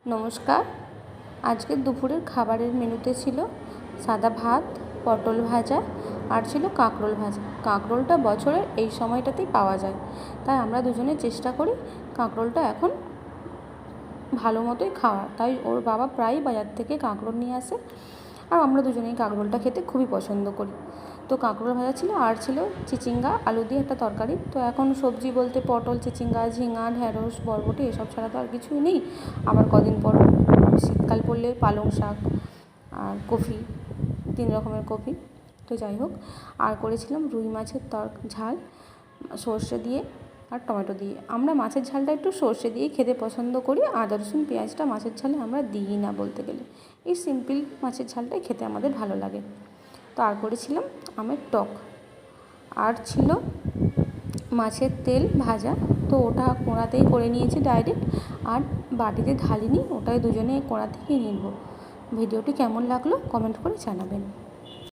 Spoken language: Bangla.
নমস্কার। আজকে দুপুরের খাবারের মেনুতে ছিল সাদা ভাত, পটল ভাজা আর ছিল কাঁকরোল ভাজা। কাঁকরোলটা বছরের এই সময়টাতেই পাওয়া যায়, তাই আমরা দুজনে চেষ্টা করি কাঁকরোলটা এখন ভালো মতোই খাওয়া। তাই ওর বাবা প্রায়ই বাজার থেকে কাঁকরোল নিয়ে আসে, আর আমরা দুজনেই কাঁকরোলটা খেতে খুবই পছন্দ করি। তো কাঁকরোল ভাজা ছিল, আর ছিল চিচিঙ্গা আলু দিয়ে একটা তরকারি। তো এখন সবজি বলতে পটল, চিচিঙ্গা, ঝিঙা, ঢ্যাঁড়স, বরবটি এসব ছাড়া তো আর কিছুই নেই। আবার কদিন পর শীতকাল পড়লে পালং শাক আর কফি, 3 রকমের কফি। তো যাই হোক, আর করেছিলাম রুই মাছের ঝাল সর্ষে দিয়ে আর টমেটো দিয়ে। আমরা মাছের ঝালটা একটু সর্ষে দিয়েই খেতে পছন্দ করি, আদা রসুন পেঁয়াজটা মাছের ঝালে আমরা দিই না বলতে গেলে। এই সিম্পল মাছের ঝালটাই খেতে আমাদের ভালো লাগে। তো আর করেছিলাম আমের টক, আর ছিল মাছের তেল ভাজা। তো ওটা কোড়াতেই করে নিয়েছি ডাইরেক্ট, আর বাটিতে ঢালিনি, ওটাই দুজনে কোড়া থেকেই নিব। ভিডিওটি কেমন লাগলো কমেন্ট করে জানাবেন।